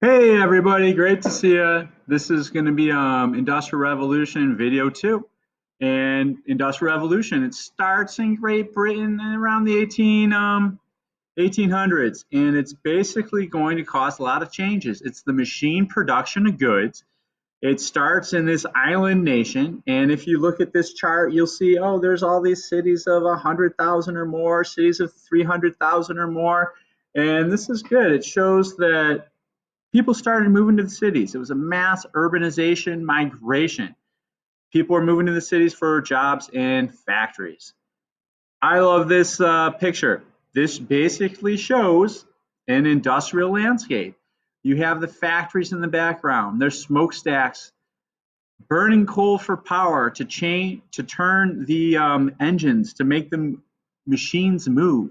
Hey everybody, great to see you. This is going to be Industrial Revolution video 2. And Industrial Revolution, it starts in Great Britain around the 1800s, and it's basically going to cause a lot of changes. It's the machine production of goods. It starts in this island nation, and if you look at this chart, you'll see, oh, there's all these cities of 100,000 or more, cities of 300,000 or more, and this is good. It shows that people started moving to the cities. It was a mass urbanization migration. People were moving to the cities for jobs and factories. I love this picture. This basically shows an industrial landscape. You have the factories in the background. There's smokestacks burning coal for power to turn the engines to make the machines move.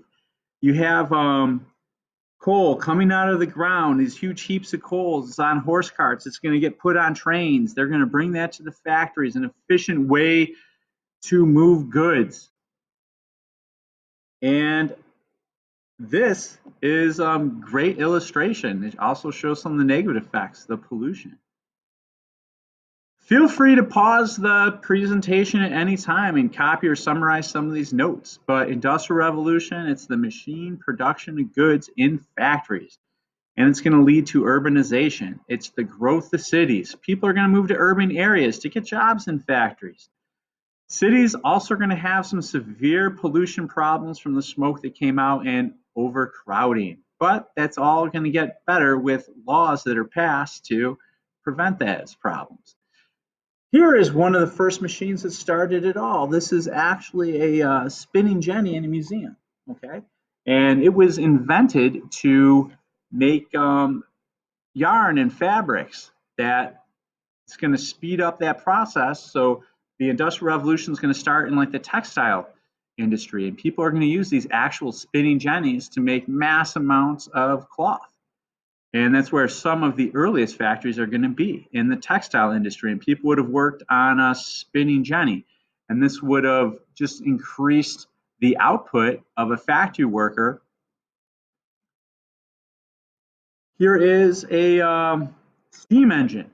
You have coal coming out of the ground, these huge heaps of coal. It's on horse carts. It's going to get put on trains. They're going to bring that to the factories, an efficient way to move goods. And this is a great illustration. It also shows some of the negative effects, the pollution. Feel free to pause the presentation at any time and copy or summarize some of these notes. But Industrial Revolution, it's the machine production of goods in factories. And it's going to lead to urbanization. It's the growth of cities. People are going to move to urban areas to get jobs in factories. Cities also are going to have some severe pollution problems from the smoke that came out and overcrowding. But that's all going to get better with laws that are passed to prevent those problems. Here is one of the first machines that started it all. This is actually a spinning jenny in a museum, okay? And it was invented to make yarn and fabrics. That it's going to speed up that process. So the Industrial Revolution is going to start in like the textile industry, and people are going to use these actual spinning jennies to make mass amounts of cloth. And that's where some of the earliest factories are going to be, in the textile industry. And people would have worked on a spinning jenny. And this would have just increased the output of a factory worker. Here is a steam engine.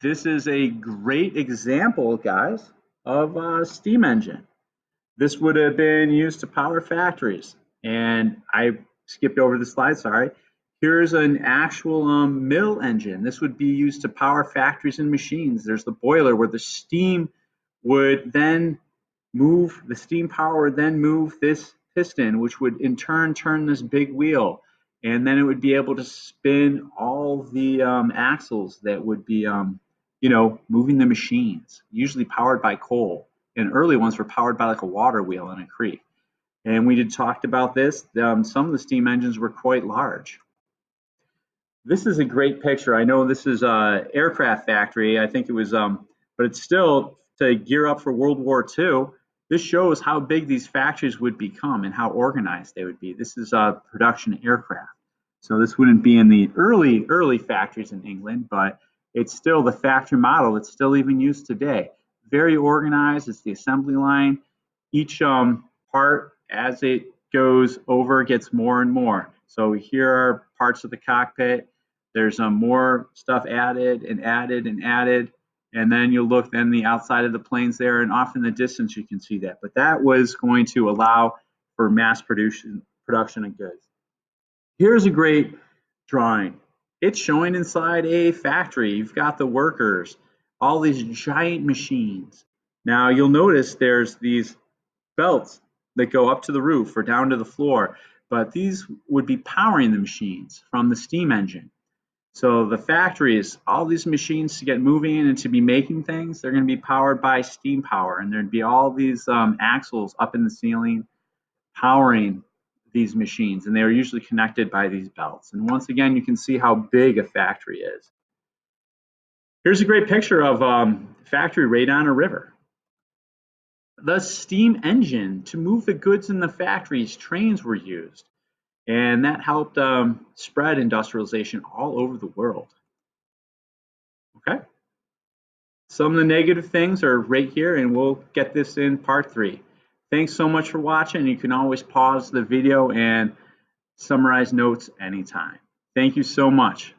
This is a great example, guys, of a steam engine. This would have been used to power factories. And I skipped over the slide, sorry. Here's an actual mill engine. This would be used to power factories and machines. There's the boiler where the steam would then move, the steam power would then move this piston, which would in turn turn this big wheel. And then it would be able to spin all the axles that would be, moving the machines, usually powered by coal. And early ones were powered by like a water wheel in a creek. And we had talked about this. Some of the steam engines were quite large. This is a great picture. I know this is an aircraft factory. I think it was, but it's still to gear up for World War II. This shows how big these factories would become and how organized they would be. This is production aircraft. So this wouldn't be in the early factories in England, but it's still the factory model that's still even used today. Very organized. It's the assembly line. Each part, as it goes over, gets more and more. So here are parts of the cockpit. There's more stuff added and added and added. And then you'll look then the outside of the planes there, and off in the distance you can see that. But that was going to allow for mass production of goods. Here's a great drawing. It's showing inside a factory. You've got the workers, all these giant machines. Now you'll notice there's these belts that go up to the roof or down to the floor, but these would be powering the machines from the steam engine. So the factories, all these machines to get moving and to be making things, they're going to be powered by steam power, and there'd be all these axles up in the ceiling powering these machines, and they are usually connected by these belts. And once again, you can see how big a factory is. Here's a great picture of a factory right on a river. The steam engine to move the goods in the factories, trains were used. And that helped spread industrialization all over the world. Okay. Some of the negative things are right here, and we'll get this in part 3. Thanks so much for watching. You can always pause the video and summarize notes anytime. Thank you so much.